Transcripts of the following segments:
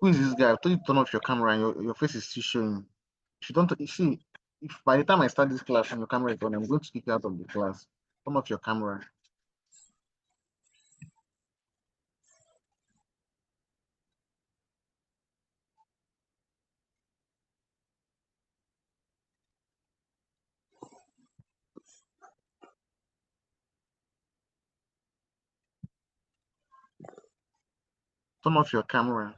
Who is this guy? I told you to turn off your camera and your face is still showing. If you don't, you see, if by the time I start this class and your camera is on, I'm going to kick you out of the class. Turn off your camera. Turn off your camera.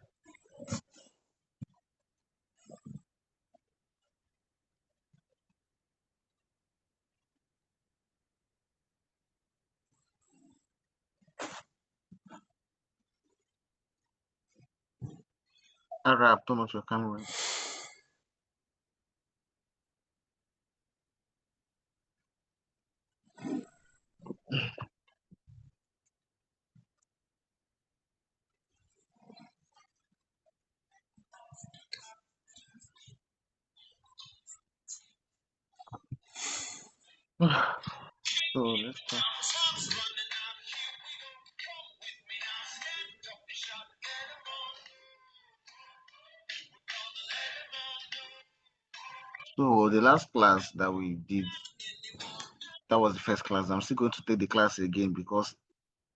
Arab, turn off your camera. So let's start. So the last class that we did, that was the first class. I'm still going to take the class again because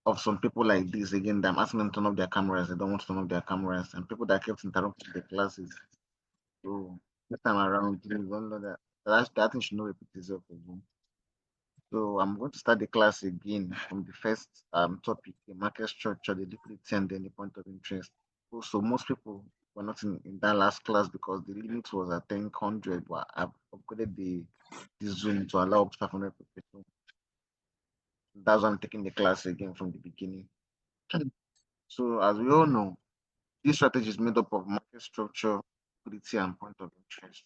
of some people like this again. That I'm asking them to turn off their cameras. They don't want to turn off their cameras, and people that kept interrupting the classes. So this time around, please don't know that that thing should not repeat itself again. So I'm going to start the class again from the first topic, the market structure, the liquidity, and then the point of interest. So most people were not in that last class because the limit was at 1000, but I've upgraded the Zoom to allow up to 500 people. So that's why I'm taking the class again from the beginning. So as we all know, this strategy is made up of market structure, liquidity, and point of interest.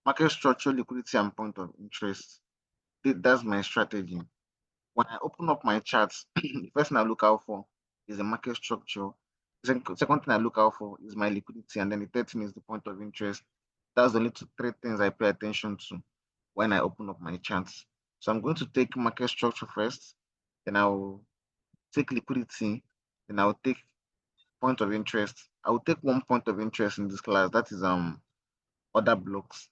Market structure, liquidity, and point of interest. That's my strategy. When I open up my charts, the first thing I look out for is the market structure. Second thing I look out for is my liquidity, and then the third thing is the point of interest. That's the only three things I pay attention to when I open up my charts. So I'm going to take market structure first, then I'll take liquidity, then I'll take point of interest. I will take one point of interest in this class, that is other blocks.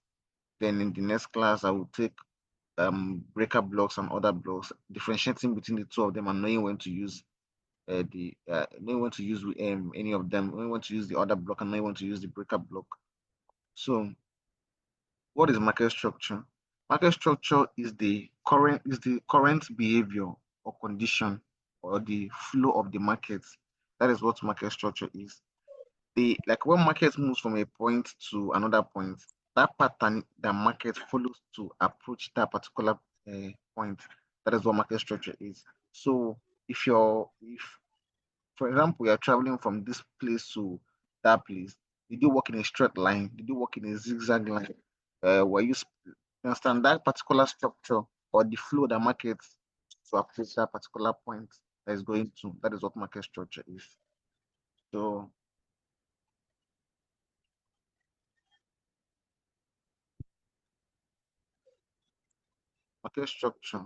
Then in the next class, I will take breaker blocks and other blocks, differentiating between the two of them and knowing when to use knowing when to use any of them, knowing when to use the other block and knowing when to use the breaker block. So what is market structure? Market structure is the current behavior or condition or the flow of the market. That is what market structure is. The like when market moves from a point to another point, that pattern the market follows to approach that particular point. That is what market structure is. So if for example you're traveling from this place to that place, did you walk in a straight line? Did you walk in a zigzag line? Were you understand that particular structure or the flow the market to approach that particular point that is going to? That is what market structure is. So market structure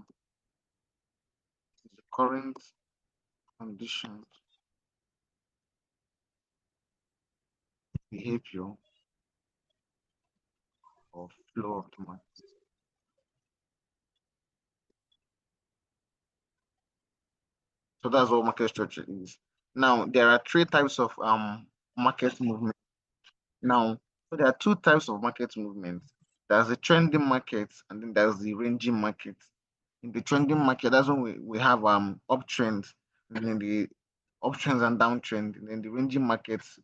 is the current conditions, behavior, or flow of the market. So that's what market structure is. Now there are three types of market movement. Now, so there are two types of market movements. There's the trending market and then there's the ranging market. In the trending market, that's when we have uptrends and then the uptrends and downtrend. And then the ranging market is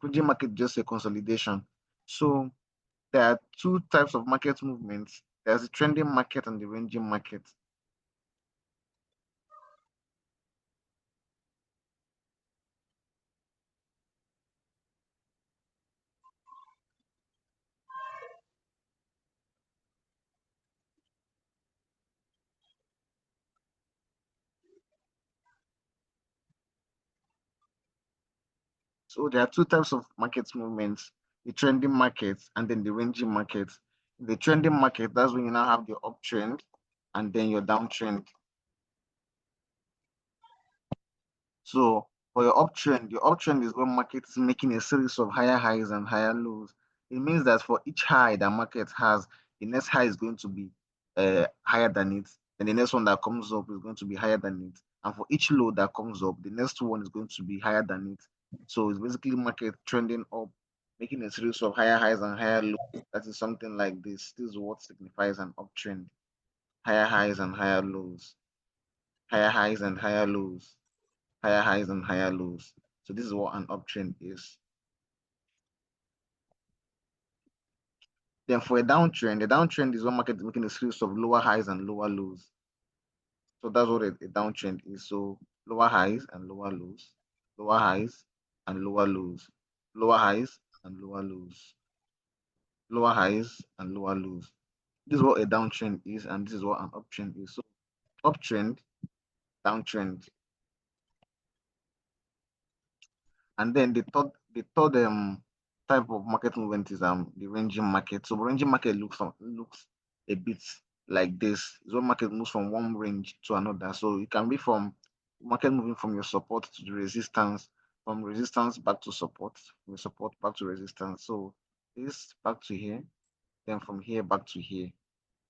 just a consolidation. So there are two types of market movements. There's the trending market and the ranging market. So there are two types of market movements: the trending market and then the ranging market. The trending market, that's when you now have the uptrend and then your downtrend. So for your uptrend is when market is making a series of higher highs and higher lows. It means that for each high that market has, the next high is going to be higher than it, and the next one that comes up is going to be higher than it. And for each low that comes up, the next one is going to be higher than it. So it's basically market trending up, making a series of higher highs and higher lows. That is something like this. This is what signifies an uptrend. Higher highs and higher lows. Higher highs and higher lows, higher highs and higher lows. So this is what an uptrend is. Then for a downtrend is when market is making a series of lower highs and lower lows. So that's what a downtrend is. So lower highs and lower lows, lower highs and lower lows, lower highs and lower lows, lower highs and lower lows. This is what a downtrend is, and this is what an uptrend is. So uptrend, downtrend. And then the third type of market movement is the ranging market. So ranging market looks a bit like this. It's when market moves from one range to another. So it can be from market moving from your support to the resistance, from resistance back to support, from the support back to resistance. So this back to here, then from here back to here,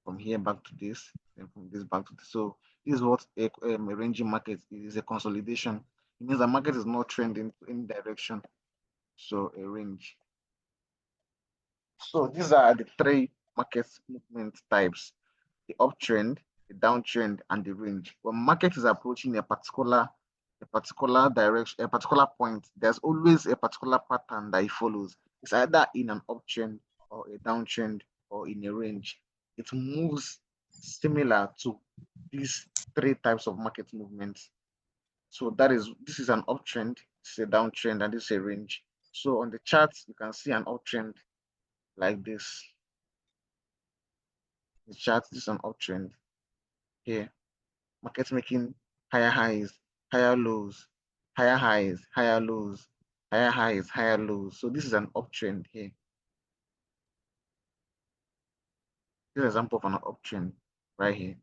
from here back to this, then from this back to this. So this is what a ranging market is, a consolidation. It means the market is not trending in direction, so a range. So these are the three market movement types: the uptrend, the downtrend, and the range. When market is approaching a particular direction, a particular point, there's always a particular pattern that it follows. It's either in an uptrend or a downtrend or in a range. It moves similar to these three types of market movements. So this is an uptrend, this is a downtrend, and this is a range. So on the chart, you can see an uptrend like this. The chart, this is an uptrend here. Market making higher highs, higher lows, higher highs, higher lows, higher highs, higher lows. So this is an uptrend here. This is an example of an uptrend right here.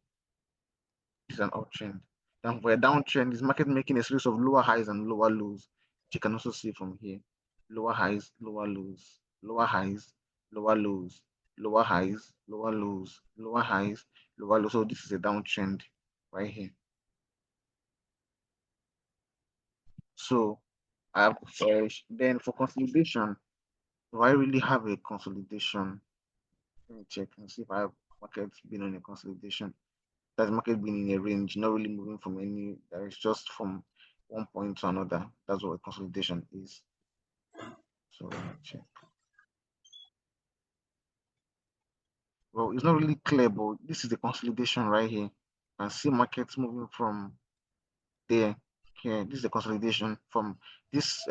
This is an uptrend. Then for a downtrend, is market making a series of lower highs and lower lows, which you can also see from here. Lower highs, lower lows, lower highs, lower lows, lower highs, lower lows, lower highs, lower lows. So this is a downtrend right here. So then for consolidation, do I really have a consolidation? Let me check and see if I have market been on a consolidation. That's market being in a range, not really moving from any, that is just from one point to another. That's what a consolidation is. So let me check. Well, it's not really clear, but this is the consolidation right here. You can see markets moving from there. Here, this is the consolidation from this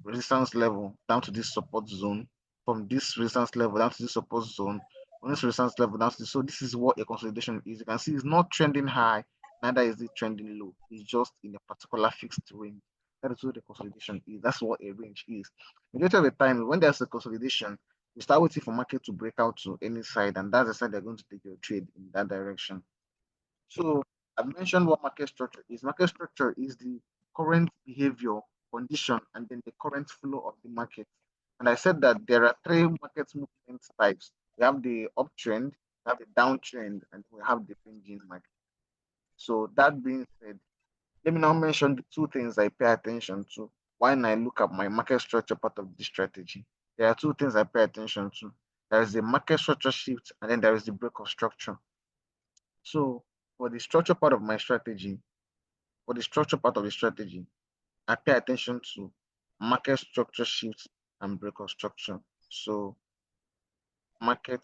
resistance level down to this support zone, from this resistance level down to this support zone, from this resistance level down to this. So this is what a consolidation is. You can see it's not trending high, neither is it trending low. It's just in a particular fixed range. That is what the consolidation is. That's what a range is. Majority of the time, when there's a consolidation, you start waiting for market to break out to any side, and that's the side they're going to take your trade in that direction. So I've mentioned what market structure is. Market structure is the current behavior, condition, and then the current flow of the market. And I said that there are three market movement types. We have the uptrend, we have the downtrend, and we have the ranging market. So that being said, let me now mention the two things I pay attention to when I look at my market structure part of the strategy. There are two things I pay attention to. There is the market structure shift, and then there is the break of structure. So for the structure part of my strategy, for the structure part of the strategy, I pay attention to market structure shifts and break of structure. So market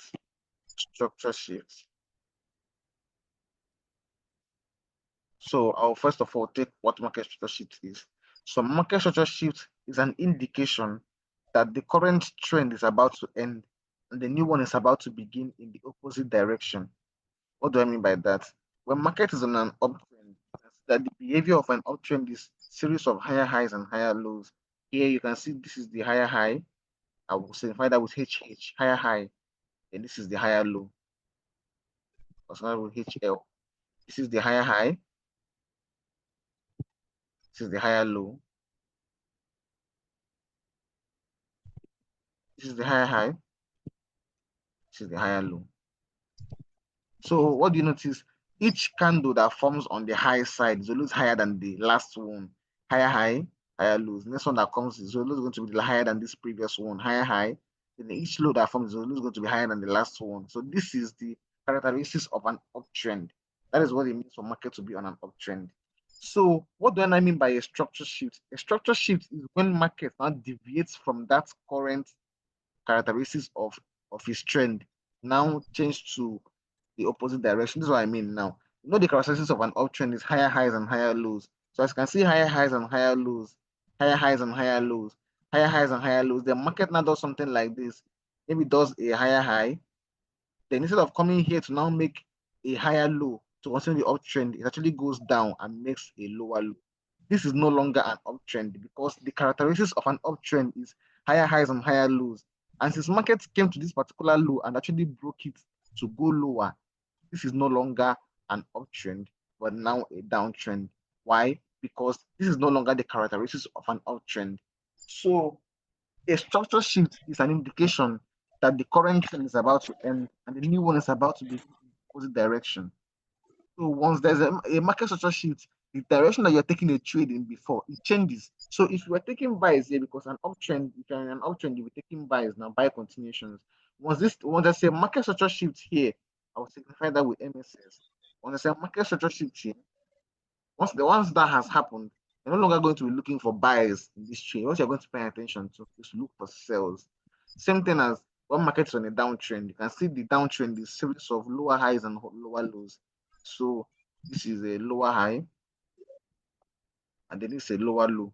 structure shifts. So I'll first of all take what market structure shift is. So market structure shift is an indication that the current trend is about to end and the new one is about to begin in the opposite direction. What do I mean by that? When market is on an uptrend, that the behavior of an uptrend is series of higher highs and higher lows. Here you can see this is the higher high. I will signify that with HH, higher high. And this is the higher low. I'll signify with HL. This is the higher high. This is the higher low. This is the higher high. This is the higher low. So what do you notice? Each candle that forms on the high side is always higher than the last one. Higher high, higher lows. Next one that comes is always going to be higher than this previous one. Higher high. Then each low that forms is always going to be higher than the last one. So this is the characteristics of an uptrend. That is what it means for market to be on an uptrend. So what do I mean by a structure shift? A structure shift is when market now deviates from that current characteristics of his trend, now change to the opposite direction. This is what I mean now. You know, the characteristics of an uptrend is higher highs and higher lows. So as you can see, higher highs and higher lows, higher highs and higher lows, higher highs and higher lows. The market now does something like this. Maybe does a higher high. Then instead of coming here to now make a higher low to continue the uptrend, it actually goes down and makes a lower low. This is no longer an uptrend because the characteristics of an uptrend is higher highs and higher lows. And since markets came to this particular low and actually broke it to go lower, this is no longer an uptrend, but now a downtrend. Why? Because this is no longer the characteristics of an uptrend. So a structure shift is an indication that the current trend is about to end and the new one is about to be in the opposite direction. So once there's a market structure shift, the direction that you're taking a trade in before, it changes. So if you are taking buys here, because an uptrend, if you're in an uptrend, you'll be taking buys now, buy continuations. Once there's a market structure shift here, I will signify that with MSS. Once there's a market structure shift here, once that has happened, you're no longer going to be looking for buys in this trade. What you're going to pay attention to is look for sells. Same thing as when market is on a downtrend. You can see the downtrend is series of lower highs and lower lows. So this is a lower high, and then this is a lower low.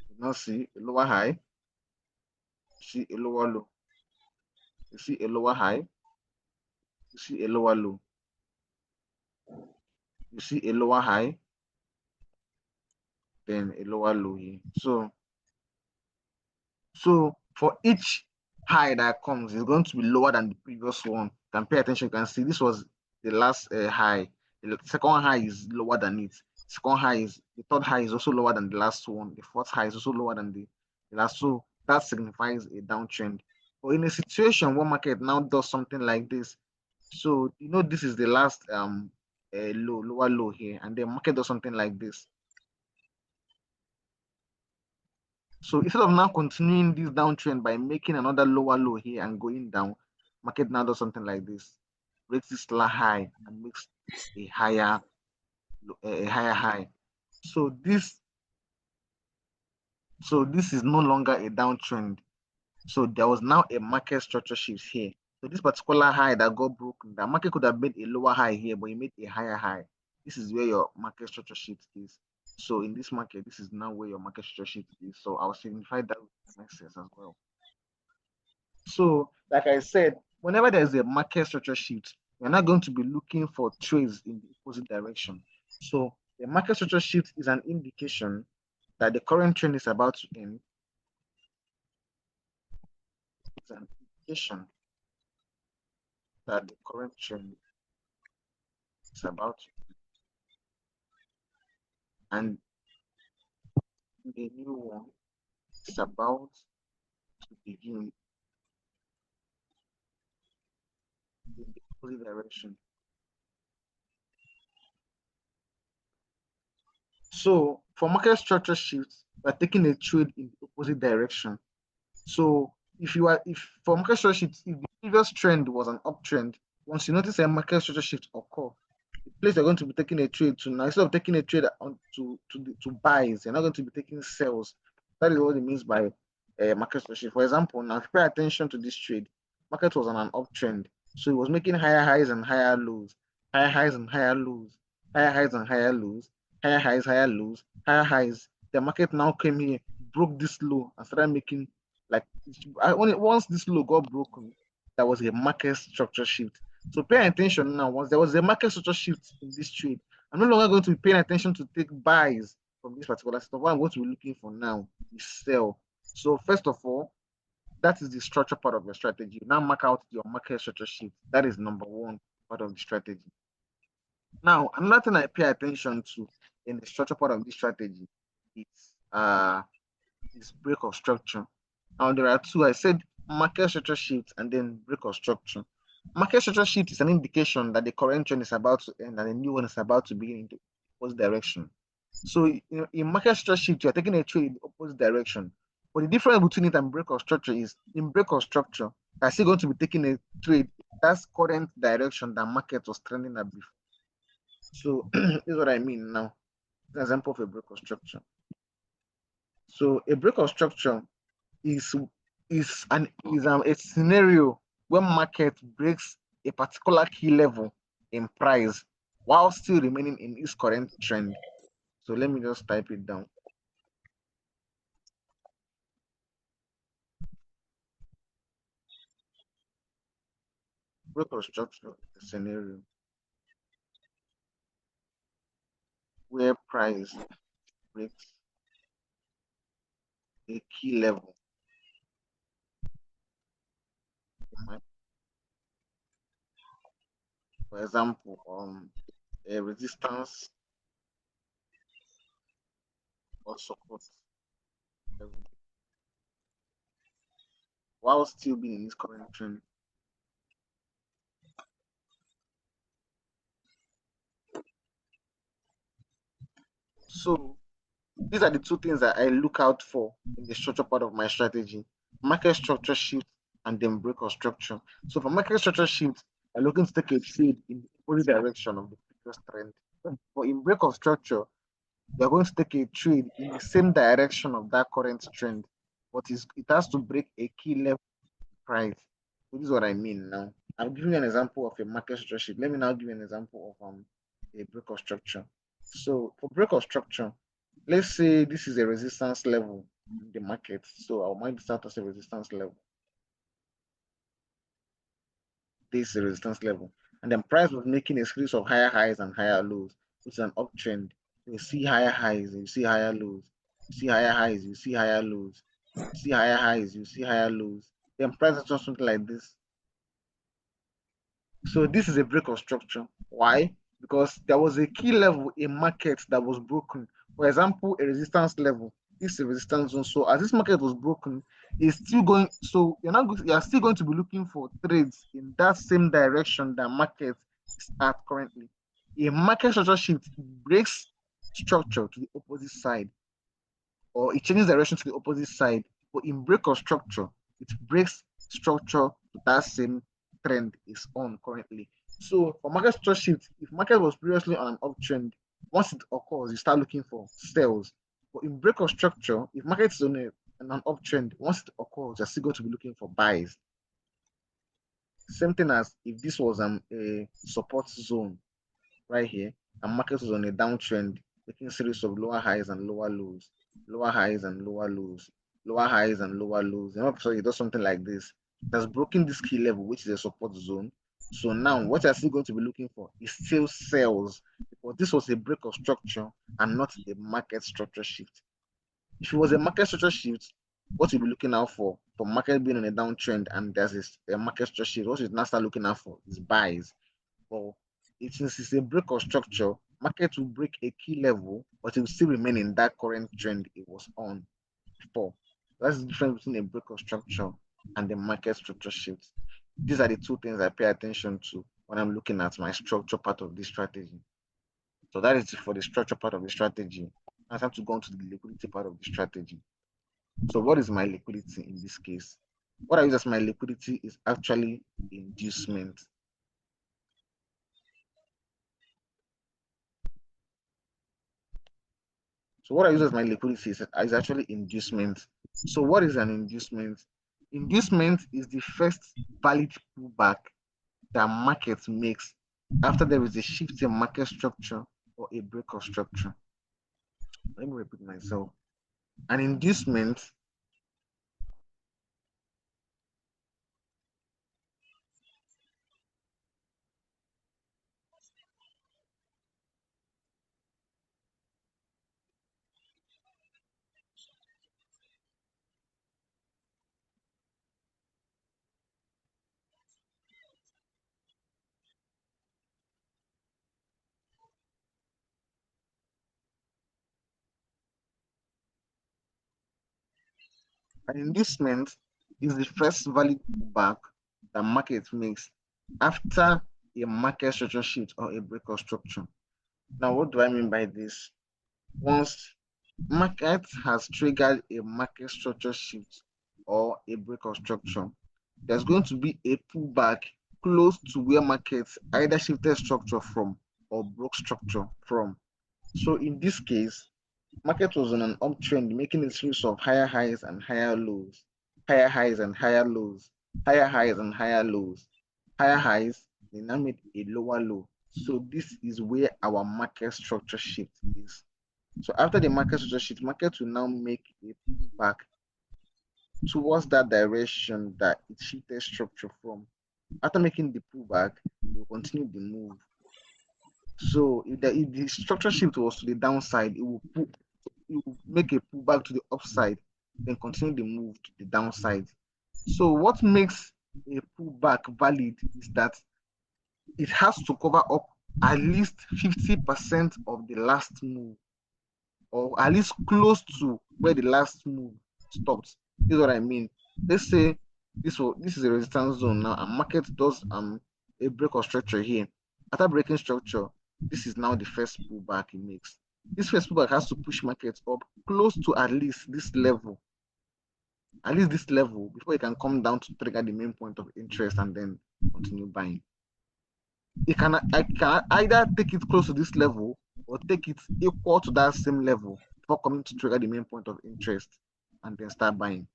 You now see a lower high, see a lower low. You see a lower high, you see a lower low. You see a lower high, then a lower low here. So for each high that comes, it's going to be lower than the previous one. You can pay attention. You can see this was the last high. The second high is lower than it. The third high is also lower than the last one. The fourth high is also lower than the last. So that signifies a downtrend. But in a situation where market now does something like this, so you know this is the last lower low here, and the market does something like this. So instead of now continuing this downtrend by making another lower low here and going down, market now does something like this, breaks this high and makes a higher high. So this is no longer a downtrend. So there was now a market structure shift here. So this particular high that got broken, the market could have made a lower high here, but it made a higher high. This is where your market structure shift is. So in this market, this is now where your market structure shift is. So I'll signify that with MXS as well. So, like I said, whenever there's a market structure shift, we're not going to be looking for trades in the opposite direction. So, the market structure shift is an indication that the current trend is about to end. It's an indication that the current trend is about to end. And the new one is about to begin in the opposite direction. So, for market structure shifts, we're taking a trade in the opposite direction. So if for market structure shift, if the previous trend was an uptrend, once you notice a market structure shift occur, the place you're going to be taking a trade to now, instead of taking a trade on to buys, you're not going to be taking sells. That is what it means by market structure shift. For example, now if you pay attention to this trade, market was on an uptrend, so it was making higher highs and higher lows, higher highs and higher lows, higher highs and higher lows, higher highs, higher lows, higher highs. The market now came here, broke this low, and started making like once this low got broken, there was a market structure shift. So pay attention now. Once there was a market structure shift in this trade, I'm no longer going to be paying attention to take buys. from this particular setup, what I'm going to be looking for now is sell. So first of all, that is the structure part of your strategy. Now mark out your market structure sheet. That is number one part of the strategy. Now, another thing I pay attention to in the structure part of this strategy is break of structure. Now there are two. I said market structure shift and then break of structure. Market structure shift is an indication that the current trend is about to end and a new one is about to begin in the opposite direction. So in market structure shift, you're taking a trade in the opposite direction. But the difference between it and break of structure is in break of structure, you're still going to be taking a trade that's current direction that market was trending at before. So this is what I mean now. An example of a break of structure. So a break of structure is a scenario when market breaks a particular key level in price while still remaining in its current trend. So let me just type it down. Break of structure scenario where price breaks a key level. For example, a resistance or support level while still being in its current trend. So these are the two things that I look out for in the structure part of my strategy: market structure shift and then break of structure. So for market structure shift, I'm looking to take a trade in the opposite direction of the previous trend. But in break of structure, you're going to take a trade in the same direction of that current trend, but it has to break a key level price. So this is what I mean now. I'm giving you an example of a market structure shift. Let me now give you an example of a break of structure. So for break of structure, let's say this is a resistance level in the market. So I'll mark this out as a resistance level. This is a resistance level. And then price was making a series of higher highs and higher lows, which is an uptrend. You see higher highs, you see higher lows. You see higher highs, you see higher lows. You see higher highs, you see higher lows. Then price is just something like this. So this is a break of structure. Why? Because there was a key level in market that was broken. For example, a resistance level. This is a resistance zone. So as this market was broken, it's still going. So you are still going to be looking for trades in that same direction that market is at currently. A market structure shift breaks structure to the opposite side, or it changes direction to the opposite side. But in break of structure, it breaks structure to that same trend is on currently. So for market structure shift, if market was previously on an uptrend, once it occurs, you start looking for sells. But in break of structure, if market is on an uptrend, once it occurs, you're still going to be looking for buys. Same thing as if this was a support zone right here, and market was on a downtrend, making a series of lower highs and lower lows, lower highs and lower lows, lower highs and lower lows. And so it does something like this. It has broken this key level, which is a support zone. So now what you're still going to be looking for is still sales, because this was a break of structure and not a market structure shift. If it was a market structure shift, what you'll be looking out for market being on a downtrend and there's a market structure shift, what you now start looking out for is buys. But since it's a break of structure, market will break a key level, but it will still remain in that current trend it was on before. That's the difference between a break of structure and the market structure shift. These are the two things I pay attention to when I'm looking at my structure part of this strategy. So that is for the structure part of the strategy. I have to go on to the liquidity part of the strategy. So what is my liquidity in this case? What I use as my liquidity is actually inducement. So what I use as my liquidity is actually inducement. So what is an inducement? Inducement is the first valid pullback that market makes after there is a shift in market structure or a break of structure. Let me repeat myself. An inducement An inducement is the first valid pullback that market makes after a market structure shift or a break of structure. Now, what do I mean by this? Once market has triggered a market structure shift or a break of structure, there's going to be a pullback close to where markets either shifted structure from or broke structure from. So in this case, market was on an uptrend, making a series of higher highs and higher lows, higher highs and higher lows, higher highs and higher lows, higher highs, they now made a lower low. So this is where our market structure shift is. So after the market structure shift, market will now make a pullback towards that direction that it shifted structure from. After making the pullback, it will continue the move. So if the structure shift was to the downside, it will make a pullback to the upside, then continue the move to the downside. So what makes a pullback valid is that it has to cover up at least 50% of the last move, or at least close to where the last move stopped. This is what I mean. Let's say this is a resistance zone now, and market does a break of structure here. After breaking structure, this is now the first pullback it makes. This first pullback has to push markets up close to at least this level, before it can come down to trigger the main point of interest and then continue buying. I can either take it close to this level or take it equal to that same level before coming to trigger the main point of interest and then start buying.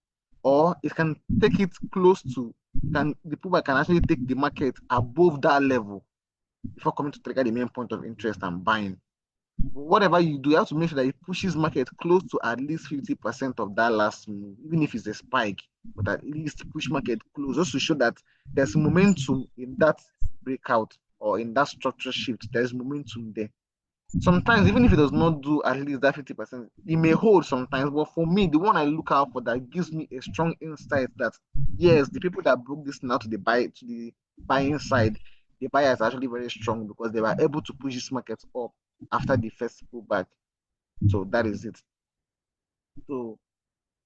Or it can take it close to, the pullback can actually take the market above that level before coming to trigger the main point of interest and buying. Whatever you do, you have to make sure that it pushes market close to at least 50% of that last move, even if it's a spike, but at least push market close, just to show that there's momentum in that breakout or in that structure shift. There's momentum there. Sometimes, even if it does not do at least that 50%, it may hold sometimes. But for me, the one I look out for that gives me a strong insight that yes, the people that broke this now to the buying side, the buyer is actually very strong because they were able to push this market up after the first pullback. So that is it. So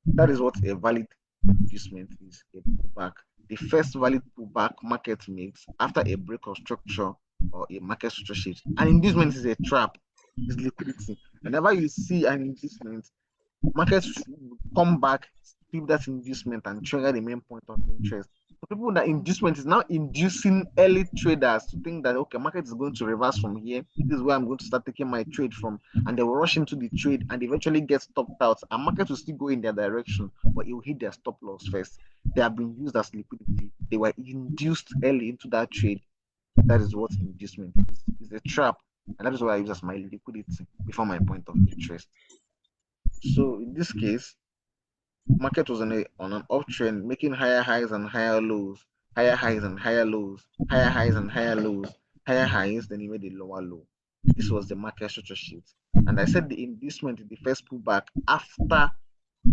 that is what a valid inducement is, a pullback. The first valid pullback market makes after a break of structure or a market structure shift. An inducement is a trap, is liquidity. Whenever you see an inducement, markets come back, keep that inducement and trigger the main point of interest. So people that inducement is now inducing early traders to think that okay, market is going to reverse from here. This is where I'm going to start taking my trade from, and they will rush into the trade and eventually get stopped out. And market will still go in their direction, but it will hit their stop loss first. They have been used as liquidity. They were induced early into that trade. That is what inducement is. It's a trap, and that is what I use as my liquidity before my point of interest. So in this case, market was on an uptrend, making higher highs and higher lows, higher highs and higher lows, higher highs and higher lows, higher highs, then he made a lower low. This was the market structure shift. And I said the inducement is the first pullback after,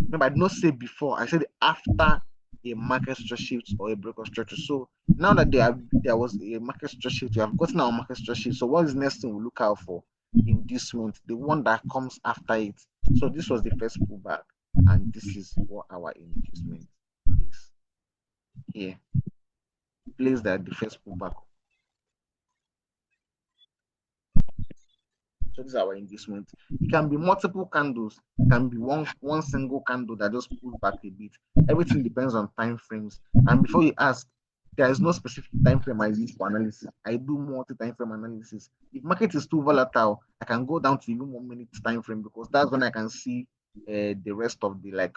remember, I did not say before, I said after a market structure shift or a break of structure. So now that there was a market structure shift, we have gotten our market structure shift. So what is the next thing we look out for? Inducement, the one that comes after it. So this was the first pullback, and this is what our inducement is here. Place that the first pullback. So this is our inducement. It can be multiple candles, it can be one single candle that just pulls back a bit. Everything depends on time frames. And before you ask, there is no specific time frame I use for analysis. I do multi-time frame analysis. If market is too volatile, I can go down to even 1 minute time frame because that's when I can see the rest of the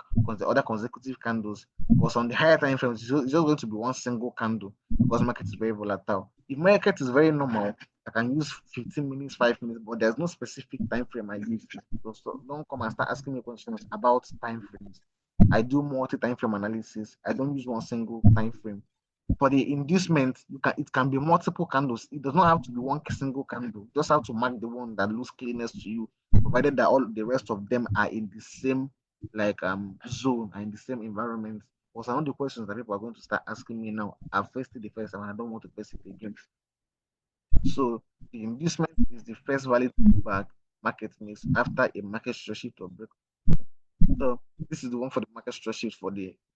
other consecutive candles. Because on the higher time frames, it's just going to be one single candle because market is very volatile. If market is very normal, I can use 15 minutes, 5 minutes, but there's no specific time frame I use. So don't come and start asking me questions about time frames. I do multi-time frame analysis. I don't use one single time frame. For the inducement, it can be multiple candles. It does not have to be one single candle. You just have to mark the one that looks cleanest to you, provided that all the rest of them are in the same zone and in the same environment. Or some of the questions that people are going to start asking me now, I've faced it the first time and I don't want to face it again. So the inducement is the first valid pullback market makes after a market structure shift or break. So this is the one for the market structure shift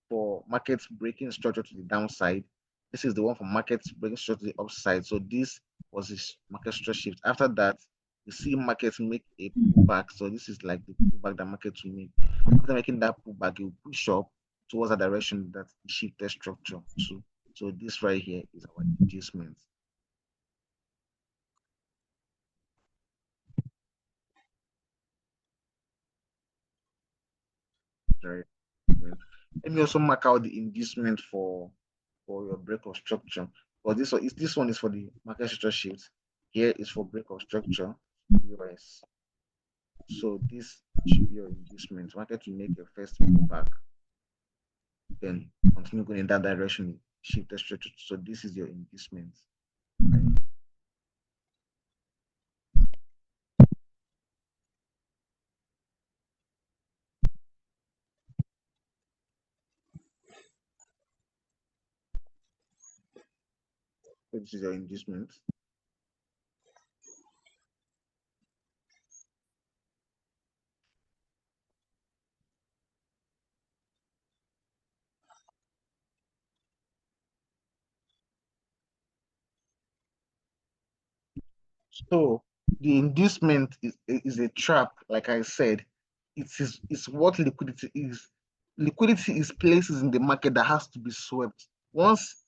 for markets breaking structure to the downside. This is the one for markets breaking structure to the upside. So this was this market structure shift. After that, you see markets make a pullback. So this is like the pullback that markets will make. After making that pullback, you push up towards the direction that the shifted structure to. So this right here is our inducement. Right. Let me also mark out the inducement for your break of structure. But this one is for the market structure shift. Here is for break of structure, US. So this should be your inducement. Market to make a first pullback, then continue going in that direction, shift the structure. So this is your inducement right here. So this is your inducement. So the inducement is a trap, like I said. It's what liquidity is. Liquidity is places in the market that has to be swept. Once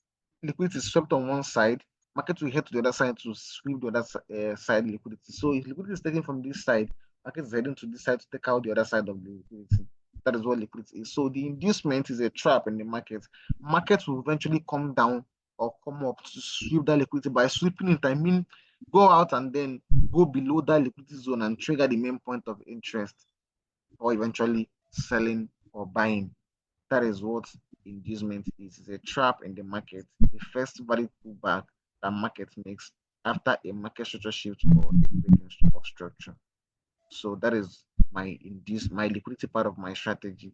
liquidity is swept on one side, market will head to the other side to sweep the other side liquidity. So if liquidity is taken from this side, market is heading to this side to take out the other side of the liquidity. That is what liquidity is. So the inducement is a trap in the market. Market will eventually come down or come up to sweep that liquidity. By sweeping it, I mean go out and then go below that liquidity zone and trigger the main point of interest, or eventually selling or buying. That is what inducement is. It's a trap in the market, a first valid pullback that market makes after a market structure shift or a breaking of structure. So that is my liquidity part of my strategy.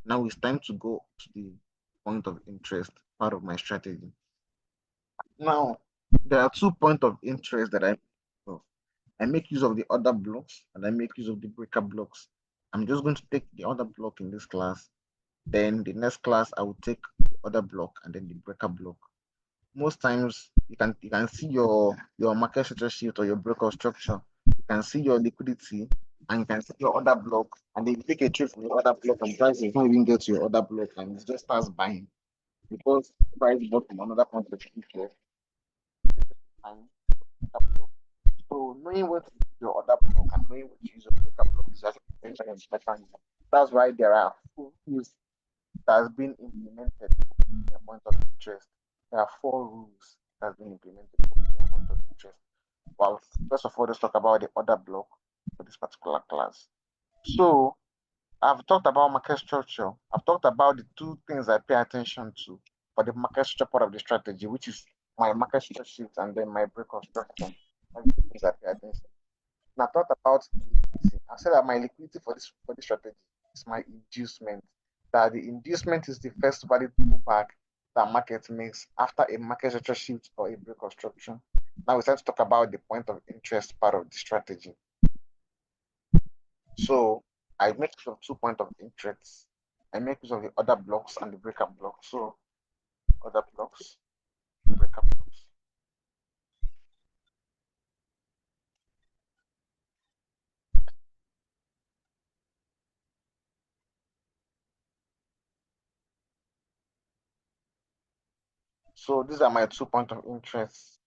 Now it's time to go to the point of interest part of my strategy. Now there are 2 points of interest that I make use of the other blocks and I make use of the breaker blocks. I'm just going to take the other block in this class. Then the next class, I will take the other block and then the breaker block. Most times you can see your market structure shift or your breaker structure. You can see your liquidity and you can see your other block. And then you take a trade from your other block and price does not even get to your other block and it just starts buying because price bought from another point of interest. So knowing what to use your other block and knowing what to use your breaker block is actually very important. That's why there are rules that has been implemented for picking a point of interest. There are 4 rules that has been implemented for picking a point of interest. Well, first of all, let's talk about the other block for this particular class. So I've talked about market structure. I've talked about the 2 things I pay attention to for the market structure part of the strategy, which is my market structure shift and then my break of structure. That's the things I pay attention. And I thought about liquidity. I said that my liquidity for this strategy is my inducement. That the inducement is the first valid pullback that market makes after a market structure shift or a break of structure. Now we start to talk about the point of interest part of the strategy. So I make use of 2 points of interest. I make use of the other blocks and the breaker blocks. So other blocks, breaker blocks. So these are my 2 points of interest,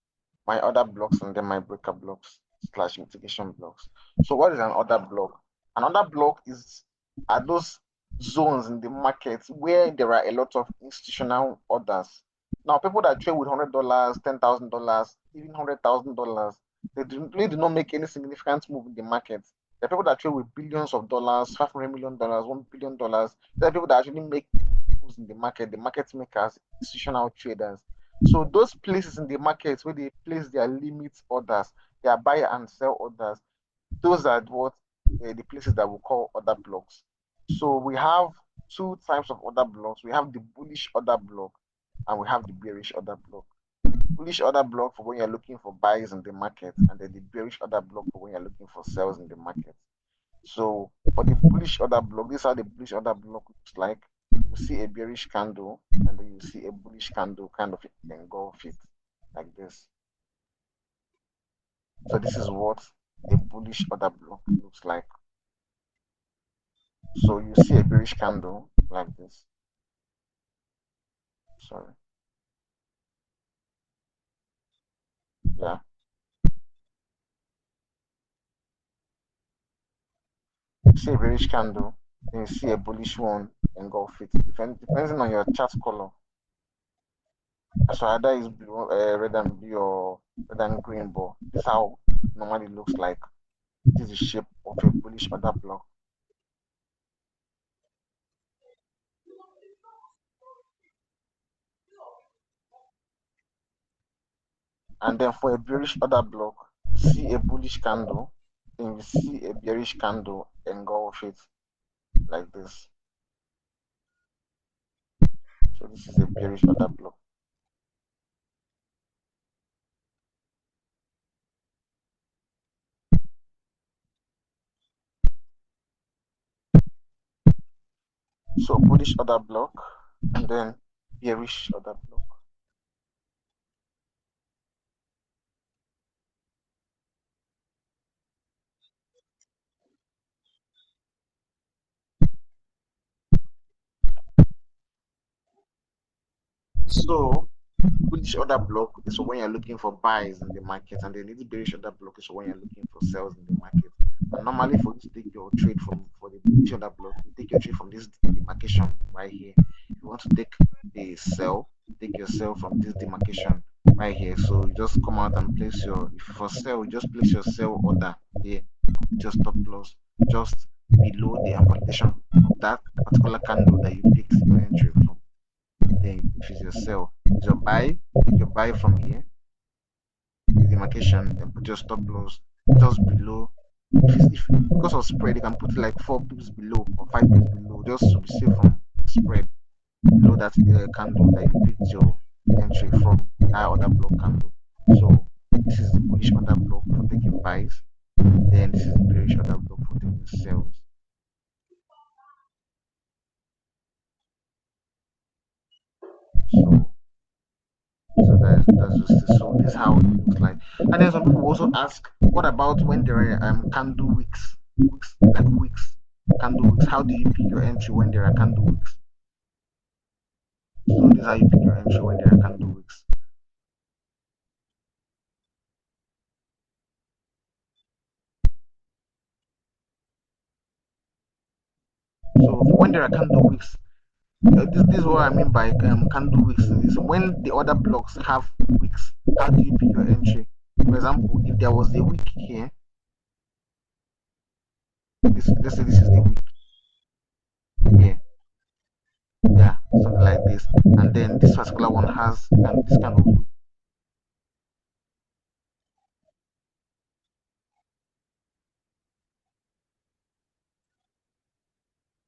my other blocks, and then my breaker blocks slash mitigation blocks. So what is an order block? Another block are those zones in the market where there are a lot of institutional orders. Now, people that trade with $100, $10,000, even $100,000, they really do not make any significant move in the market. There are people that trade with billions of dollars, $500 million, $1 billion. There are people that actually make moves in the market makers, institutional traders. So those places in the market where they place their limit orders, their buy and sell orders, those are what the places that we call order blocks. So we have 2 types of order blocks. We have the bullish order block and we have the bearish order block. Bullish order block for when you're looking for buys in the market, and then the bearish order block for when you're looking for sales in the market. So for the bullish order block, this is how the bullish order block looks like. You see a bearish candle, and then you see a bullish candle kind of engulf it like this. So this is what a bullish order block looks like. So you see a bearish candle like this. Sorry. Yeah. You see a bearish candle, then you see a bullish one engulf it. Depending on your chart color. So either is blue, red and blue, or red and green, but this is how it normally looks like. This is the shape of a bullish order block. And then for a bearish order block, you see a bullish candle, then you see a bearish candle engulf it like this. So this is a bearish order block. So bullish order block, and then bearish order block. So bullish order block is when you're looking for buys in the market, and then this bearish order block is when you're looking for sells in the market. And normally, for you to take your trade from for the bullish order block, you take your trade from this demarcation right here. If you want to take the sell, take your sell from this demarcation right here. So you just come out and place your, if for sell, you just place your sell order here, put your stop loss just below the amplification of that particular candle that you picked your entry from. Then if it's your sell, it's your buy, take your buy from here, the demarcation, and put your stop loss just below. If because of spread, you can put it like 4 pips below or 5 pips below, just to be safe from spread below that candle that you picked your entry from, that other block candle. So this is the bullish order block for taking buys. Then this is the bearish order block for taking sells. So that's just it. So this is how it looks like. And then some people also ask, what about when there are candle wicks, wicks like wicks, candle wicks? How do you pick your entry when there are candle wicks? So this is how you pick your entry when there are candle wicks. So for when there are candle wicks, this is what I mean by candle wicks. Is when the other blocks have wicks. How do you pick your entry? For example, if there was a wick here, let's say this is the wick here, yeah, something like this, and then this particular one has this kind of wick.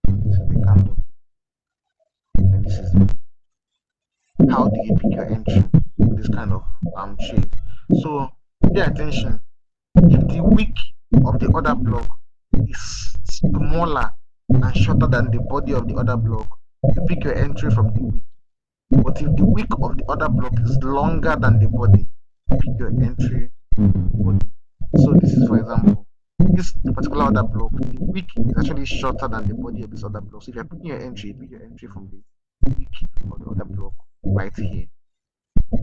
This is the candle, and this is it. How do you pick your entry for this kind of trade? So pay attention. If the wick of the other block is smaller and shorter than the body of the other block, you pick your entry from the wick. But if the wick of the other block is longer than the body, you pick your entry from the body. So this is, for example, this particular other block, the wick is actually shorter than the body of this other block. So if you're picking your entry, you pick your entry from the wick of the other block right here.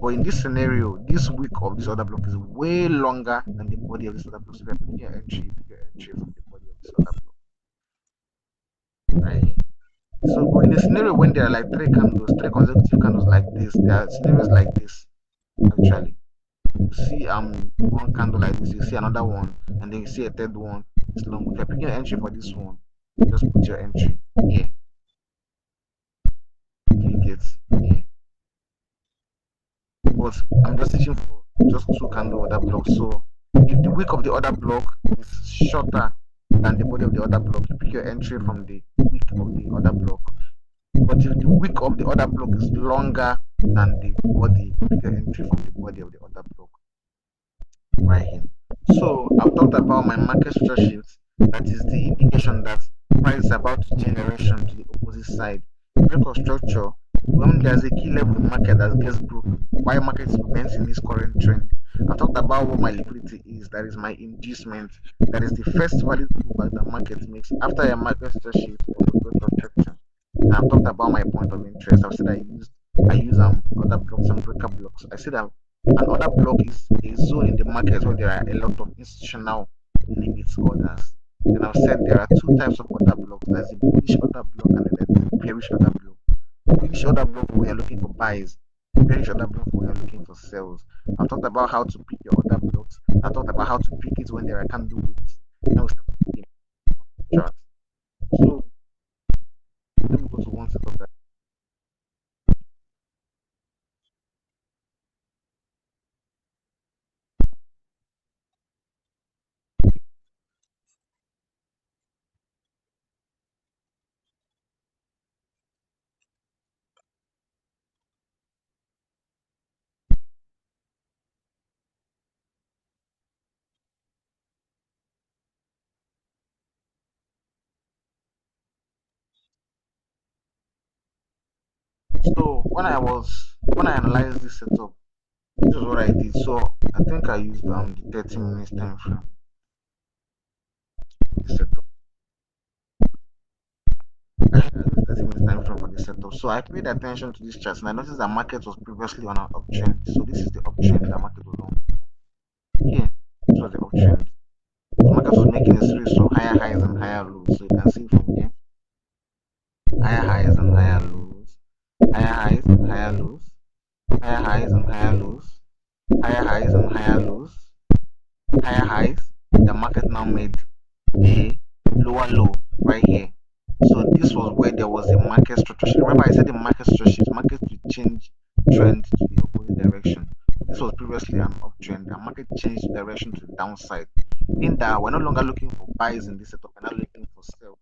But in this scenario, this wick of this other block is way longer than the body of this other block. So if you're picking your entry, you pick your entry from the body of this other block right here. So in a scenario when there are like three consecutive candles like this, there are scenarios like this actually. You see one candle like this, you see another one, and then you see a third one. It's long. If you're picking an entry for this one, just put your entry here. Click it here. But I'm just teaching for just two candle other blocks. So if the wick of the other block is shorter than the body of the other block, you pick your entry from the wick of the other block. But if the wick of the other block is longer than the body, you pick your entry from the body of the other block right here. So I've talked about my market structure shifts. That is the indication that price is about to change direction to the opposite side. Break of structure, when there's a key level in market that gets broken, why market remains in this current trend. I talked about what my liquidity is, that is my inducement, that is the first valid pullback the market makes after a market shift or a break of structure. And I've talked about my point of interest. I've said I use other blocks and breaker blocks. I said that an order block is a zone in the market where there are a lot of institutional limits orders. And I've said there are two types of order blocks. There's the bullish order block and then there's the bearish order block. Bullish order block when you're looking for buys, bearish order block when you're looking for sells. I've talked about how to pick your order blocks. I talked about how to pick it when there are candle wicks. Now we start picking charts. So let me go to one set of that. So when I analyzed this setup, this is what I did. So I think I used the 30 minutes time frame for this setup. I used 30 minutes time frame for this setup. So I paid attention to this chart and I noticed that market was previously on an uptrend. So this is the uptrend that market was on. Here, this was the uptrend. So market was making a series of higher highs and higher lows. So you can see from here, higher highs and higher lows, higher highs and higher lows, higher highs and higher lows, higher highs and higher lows, higher highs. The market now made a lower low right here. So this was where there was a market structure shift. Remember I said the market structure shift, market will change trend to the opposite direction. This was previously an uptrend. The market changed direction to the downside, meaning that we're no longer looking for buys in this setup, we're now looking for sell.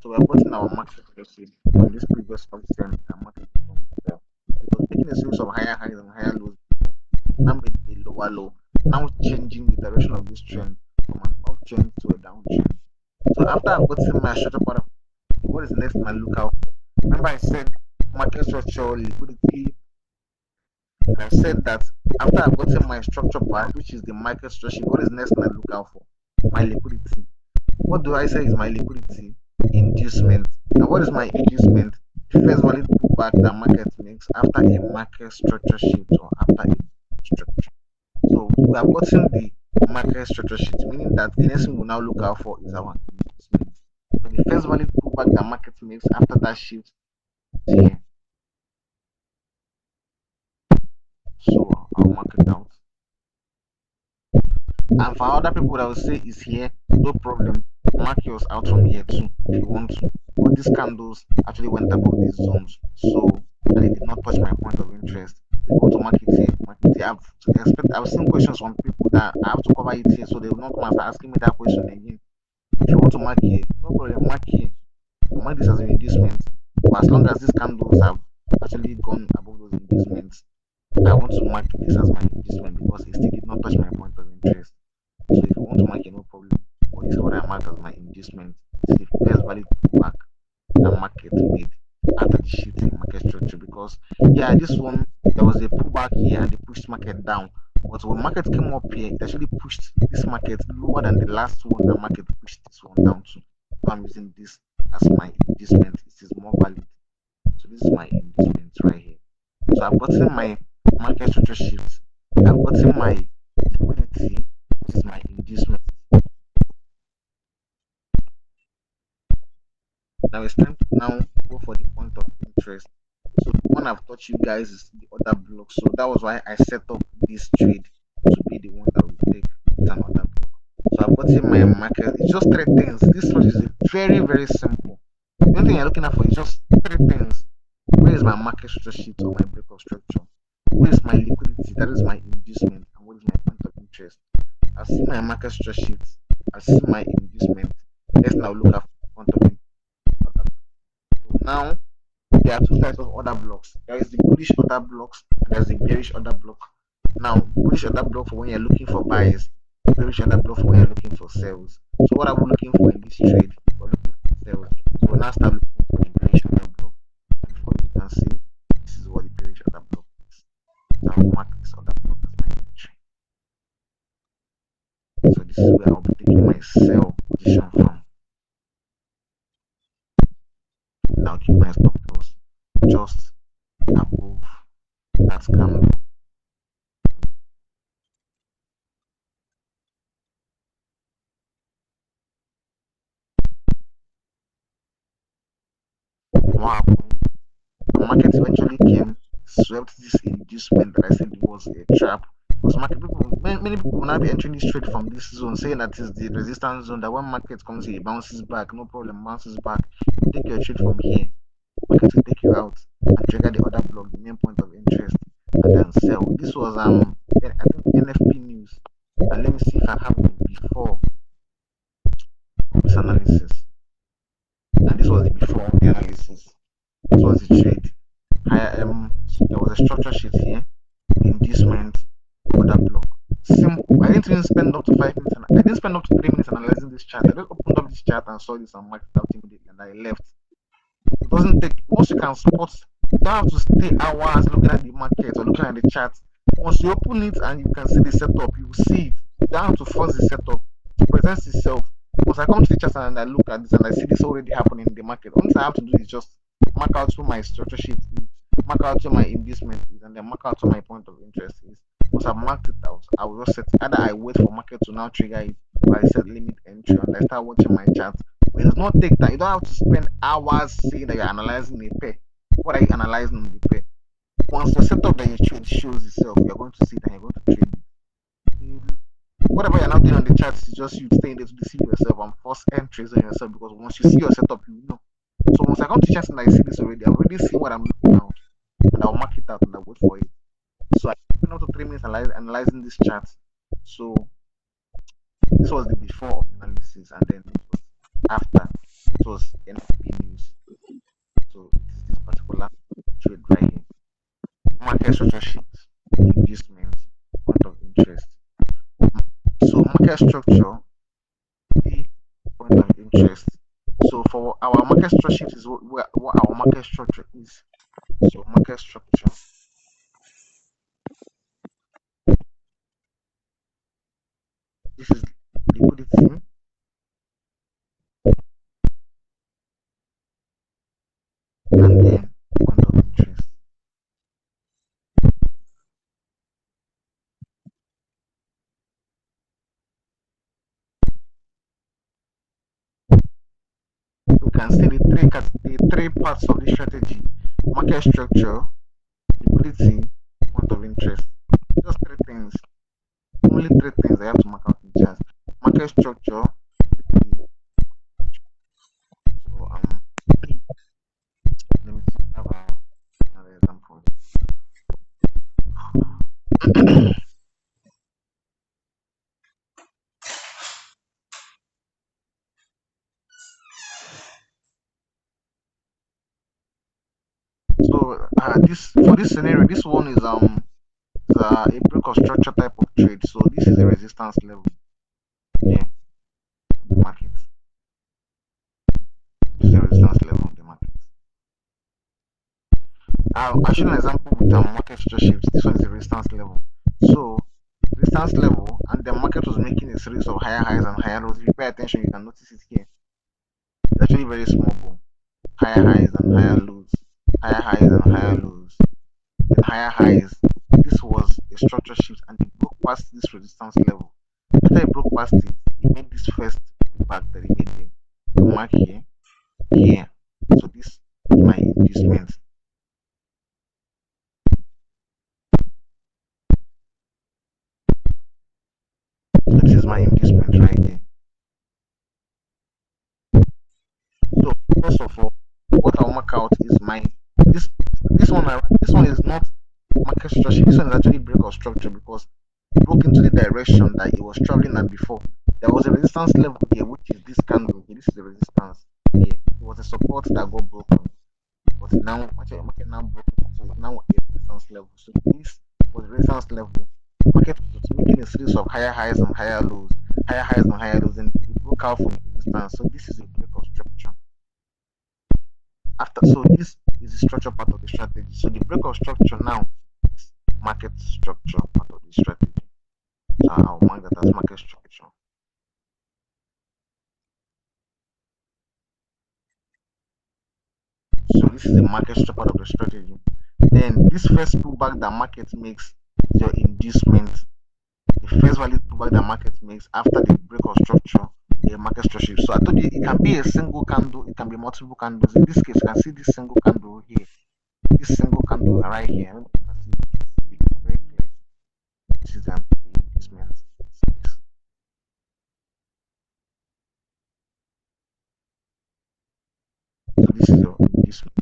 So we're putting our market structure from this previous uptrend and market from sell. It was making a series of higher highs and higher lows before, now made a lower low, now changing the direction of this trend from an uptrend to a downtrend. So after I've gotten my structure part of what is next I look out for? Remember I said market structure, liquidity, and I said that after I've gotten my structure part, which is the market structure, what is next I look out for? My liquidity. What do I say is my liquidity? Inducement. Now what is my inducement? The first valid pullback that market makes after a market structure shift or after a structure. So we have gotten the market structure shift, meaning that the next thing we'll now look out for is our inducement. So the first valid pullback that market makes after that shift is here. So I'll mark it out. And for other people that will say is here, no problem. Mark yours out from here too if you want to. But these candles actually went above these zones, so and it did not touch my point of interest. They go to mark it here. Mark it here. I've seen questions from people that I have to cover it here, so they will not come and start asking me that question again. If you want to mark here, no problem, mark here. Mark this as an inducement. But as long as these candles have actually gone above those inducements, I want to mark this as my inducement because it still did not touch my point of interest. So if you want to mark it, no problem. But this is what I mark as my inducement. This is the first valid pullback the market made after the shift in market structure. Because yeah, this one there was a pullback here and they pushed market down. But when market came up here, it actually pushed this market lower than the last one the market pushed this one down to. So I'm using this as my inducement. It is more valid. So this is my inducement right here. So I've gotten my market structure shift. I've gotten my liquidity, which is my inducement. Now it's time to now go for the point of interest. So the one I've taught you guys is the other block. So that was why I set up this trade to be the one that will take another block. So I've gotten my market. It's just three things. This one is very, very simple. The only thing you're looking at for is just three things. Where is my market structure sheet or my break of structure? Where is my liquidity? That is my inducement. And what is my point of interest? I see my market structure sheet. I see my inducement. Let's now look at point of interest. So now there are two types of order blocks. There is the bullish order blocks and there's the bearish order block. Now, bullish order block for when you're looking for buys. bearish order block when you're looking for sales. So what are we looking for in this trade? We're looking for sales. So we'll now start looking for the bearish order block. And for you can see, this is what the bearish order block is. So I'll mark this order block as my entry. So this is where I'll be taking my sell position from. I'll keep my stop loss just above that candle. What happened? The market eventually came, swept this inducement that I said was a trap. Because market people, many people will now be entering this trade from this zone, saying that it's the resistance zone. That when market comes here, it bounces back, no problem, bounces back. You take your trade from here, market will take you out and trigger the other block, the main point of interest, and then sell. This was I think NFP news. And let me see if I have it before this analysis. And this was the before the analysis. This was the trade. There was a structure sheet here, inducement, order block. Simple. I didn't even spend up to 5 minutes. I didn't spend up to 3 minutes analyzing this chart. I just opened up this chart and saw this and marked it out immediately, and I left. It doesn't take. Once you can spot, you don't have to stay hours looking at the market or looking at the chart. Once you open it and you can see the setup, you will see it. You don't have to force the setup. It presents itself. Once I come to the chart and I look at this and I see this already happening in the market, all I have to do is just mark out who my structure sheet is, mark out where my inducement is, and then mark out where my point of interest is. Once I've marked it out, I will just set it. Either I wait for market to now trigger it, or I set limit entry and I start watching my chart. But it does not take time. You don't have to spend hours saying that you're analyzing a pair. What are you analyzing on the pair? Once the setup that you trade shows itself, you're going to see that you're going to trade it. Whatever you're now doing on the chart is just you staying there to deceive yourself and force entries on yourself, because once you see your setup, you know. So once I come to chart and I see this already, I've already seen what I'm looking at, and I'll mark it out and I'll wait for it. So I spent up to 3 minutes analyzing this chart. So this was the before analysis, and then it was after. It was NFP news. So it is this particular trade right here. Market structure sheet, inducement, point of interest. So market structure, the point of interest. So for our market structure sheet is what our market structure is. So market structure. This is liquidity, and then point of interest. You can see the three parts of the strategy: market structure, liquidity, point of interest. Just three things. Only three things I have to mark out in charts: market structure. So let me see, have another example. So this for this scenario, this one is a break of structure type of trade. So this is a resistance level. Yeah, the market. This is a resistance level of the market. I'll show an example with market structure shifts. This one is a resistance level. So resistance level, and the market was making a series of higher highs and higher lows. If you pay attention, you can notice it here. It's actually very small ball. Higher highs and higher lows. Higher highs and higher lows. Then higher highs. This was a structure shift, and it broke past this resistance level. After it broke past it, it made this first impact that it made there. Mark here, here. So this is my inducement. So this is my inducement right here. So first of all, what I'll mark out is my this one is not market structure. This one is actually break of structure because it broke into the direction that it was traveling at before. There was a resistance level here, which is this candle here. This is the resistance here. It was a support that got broken, but now market now broke, so it's now a resistance level. So this was the resistance level. Market was making a series of higher highs and higher lows, higher highs and higher lows, and it broke out from resistance. So this is a break of structure. So this is the structure part of the strategy. So the break of structure now is market structure part of the strategy. So I'll mark that as market structure. So this is the market structure part of the strategy. Then this first pullback that market makes is your inducement. The first value pullback that market makes after the break of structure, the market structure. So I told you it can be a single candle, it can be multiple candles. In this case, you can see this single candle here, this single candle right here. You can see it's very clear. This is the inducement. So this is your inducement.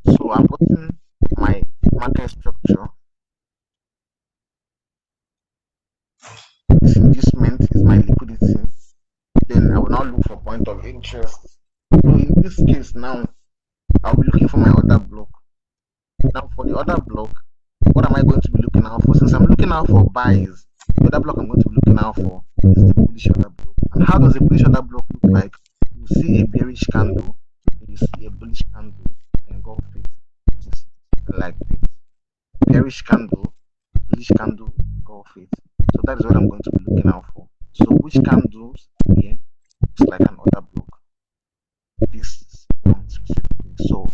So I'm putting my market structure. This inducement is my liquidity. Then I will now look for point of interest. So in this case now, I'll be looking for my order block. Now for the order block, what am I going to be looking out for? Since I'm looking out for buys, the order block I'm going to be looking out for is the bullish order block. And how does a bullish order block look like? You see a bearish candle, you see a bullish candle, engulf it, which is like this. Bearish candle, bullish candle, engulf it. So that is what I'm going to be looking out for. So which candles here looks like an order block? This one specifically. So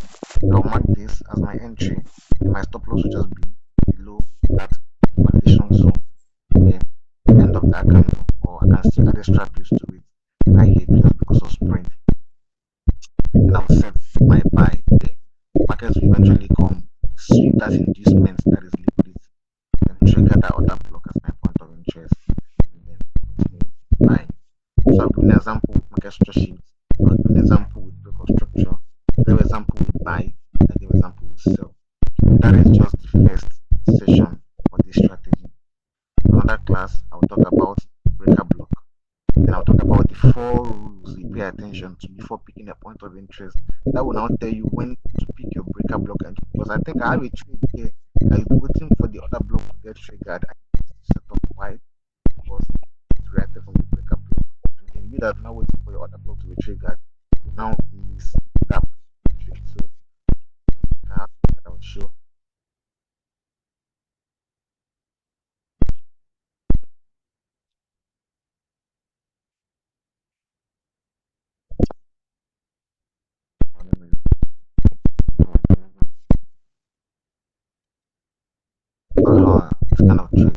I'll mark this as my entry, and my stop loss will just be below that validation zone. Then end of that candle, or I can still add extra pips to it right here just because of spread. Then I'll set my buy there. Markets will eventually come, sweep that inducement that is liquidity, and trigger that order block as my point of interest, and then continue buying. So I'll give an example with market structure sheet. I'll give an example with break of structure. I'll give an example with buy. I'll give an example with sell. That is just the first session for this strategy. Another class, I'll talk about breaker block. Then I'll talk about the 4 rules you pay attention to before picking a point of interest. That will now tell you when to pick your breaker block. And because I think I have a trade here, I'll be waiting for the other block to get triggered. I need to set up why, because it's reacted from the breaker block. And then you that now waiting for your other block to be triggered, you now miss that trade. So I will show. This kind of trade.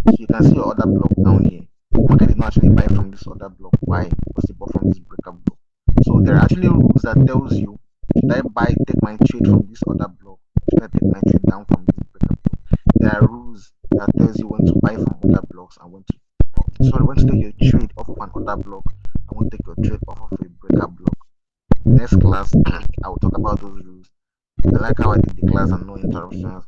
So you can see your order block down here. Market did not actually buy from this order block. Why? Because they bought from this breaker block. So there are actually rules that tells you, should I buy, take my trade from this order block? Should I take my trade down from this breaker block? There are rules that tells you when to buy from other blocks and when to take your trade off of an order block and when to take your trade off of a breaker block. Next class, I will talk about those rules. I like how I did the class and no interruptions.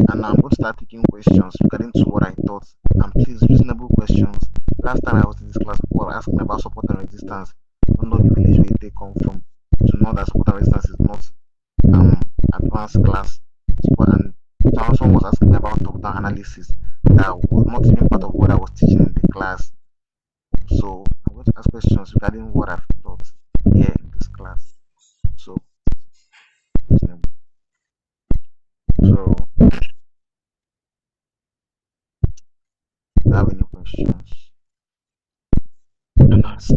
And I'm going to start taking questions regarding to what I thought, and please reasonable questions. Last time I was in this class, people were asking me about support and resistance. I don't know the village where they come from to know that support and resistance is not advanced class. And someone was asking me about top-down analysis that was not even part of what I was teaching in the class. So I'm going to ask questions regarding what I've taught here in this class. So reasonable. So if you have any questions, you can ask.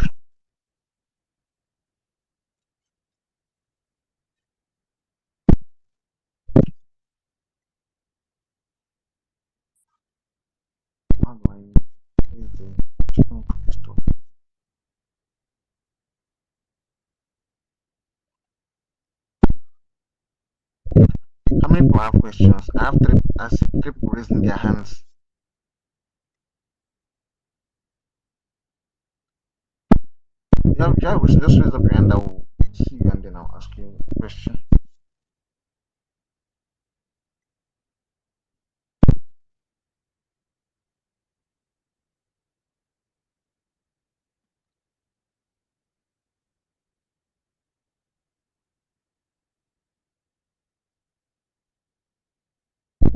How do I use the chicken cookie stuff? How many people have questions? I see three people raising their hands. You have a question, just raise up your hand, I will see you and then I'll ask you a question.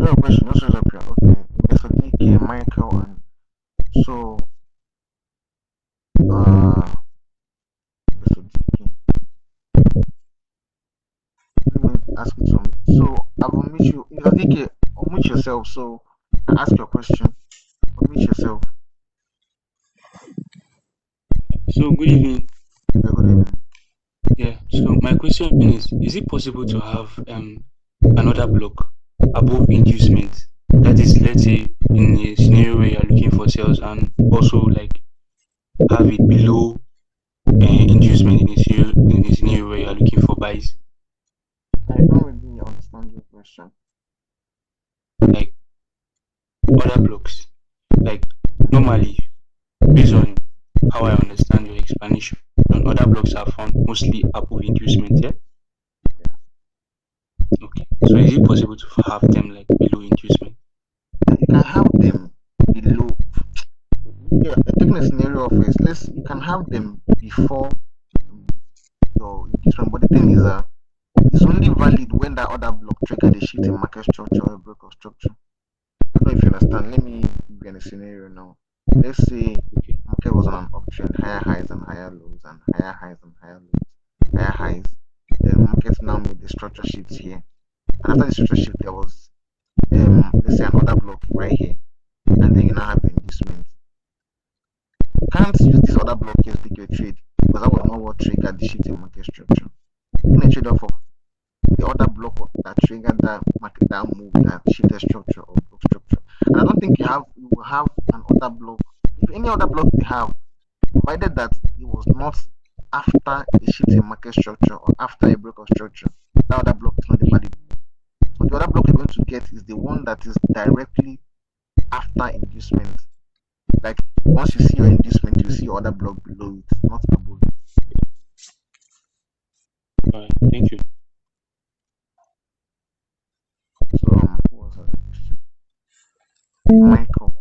No question, no stress up here. Okay, Mr. DK, Michael, and so Mr. DK. Let me ask you some. So I will meet you, Mr. DK. Unmute yourself. So I ask your question. Unmute yourself. So good evening. Yeah, good evening. Yeah. So my question is it possible to have another block above inducement? That is, let's say in a scenario where you're looking for sales and also like have it below inducement in a scenario where you're looking for buys, I don't really understand your question. like other blocks. Like normally, based on how I understand your explanation, other blocks are found mostly above inducement, yeah? Yeah. Okay. So is it possible to have them like below inducement? Yeah, you can have them below. Yeah, taking a scenario of it, you can have them before um, your engagement, but the thing is, it's only valid when that other block trigger the shift in market structure or break of structure. I don't know if you understand. Let me give you a scenario now. Let's say Okay. market was on an uptrend, higher highs and higher lows, and higher highs and higher lows, higher highs. Then market now made the structure shift here, and after the structure shift, there was let's say another block right here, and then you now have the inducement. You can't use this other block here to take your trade because that was not what triggered the shift in market structure. Taking a trade off of the other block that triggered that market that move that shifted structure or block structure. And I don't think you will have an other block. If any other block they have, provided that it was not after a shift in market structure or after a break of structure, that other block is not the valid one. So the other block you're going to get is the one that is directly after inducement. Like once you see your inducement, you see your other block below it, not above it. All right. Thank you. So who was that question? Michael.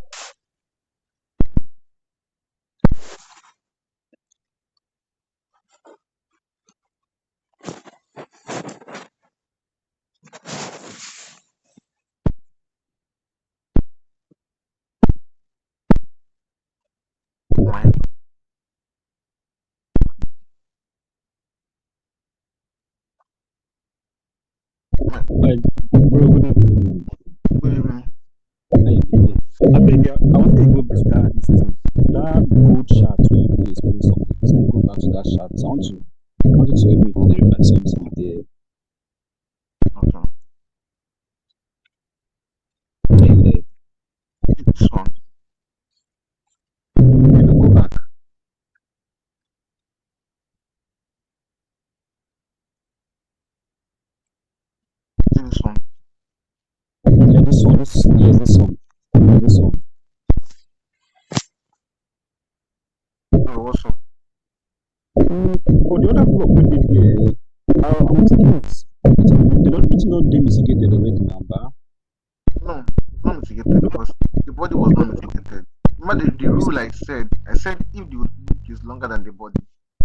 Michael. Like, bro, good evening. Good evening. How you doing? I beg you, I want to go back to that gold chart where you explain something. Let's go back to that chart. I want you to help me clarify something there. Okay. Yeah, This one. yeah, go back. This one. Yeah, this one. Yes, this one. Yeah, this one. Oh, what's up? For the other block we did here, I'm thinking it's not demitigated already now, but No, it's not mitigated because the body was not mitigated. Remember the rule I said if the week is longer than the body,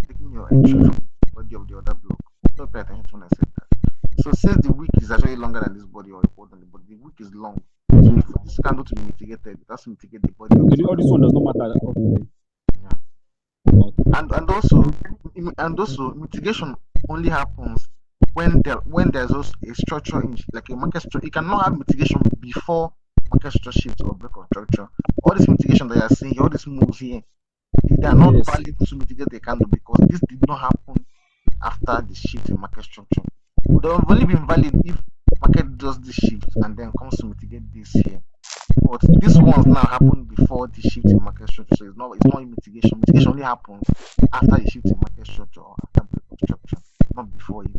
taking your entry from the body of the other block. Don't pay attention to when I said that. So since the week is actually longer than this body or more than the body, the week is long. So for this candle to be mitigated, it has to mitigate the body of this all other. this one does not matter. Okay. Yeah. Okay. And also mitigation only happens when there's also a structure in like a market structure. You cannot have mitigation before market structure shifts or break of structure. All this mitigation that you are seeing, all these moves here, they are not Yes. valid to mitigate the candle because this did not happen after the shift in market structure. It would have only been valid if market does this shift and then comes to mitigate this here. But this ones now happen before the shift in market structure, so it's not mitigation. Mitigation only happens after the shift in market structure or after break of structure, not before it.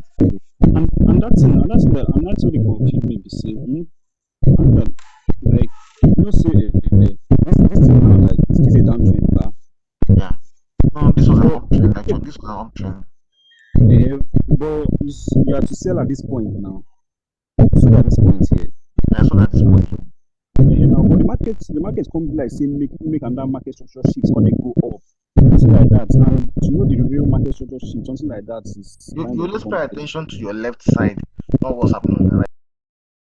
And that's what they confuse me be say. And that, like, say this thing now, like, this is a downtrend, but Yeah. No, this was an but uptrend actually. This was an uptrend. you have to sell at this point now. So at this point here. Yeah, so at this point. Now, but the market come be like say make another market structure shift, when they go up, something like that. And to know the real market structure shift, something like that is You kind of always pay complicated. attention to your left side, not what's happening on your right.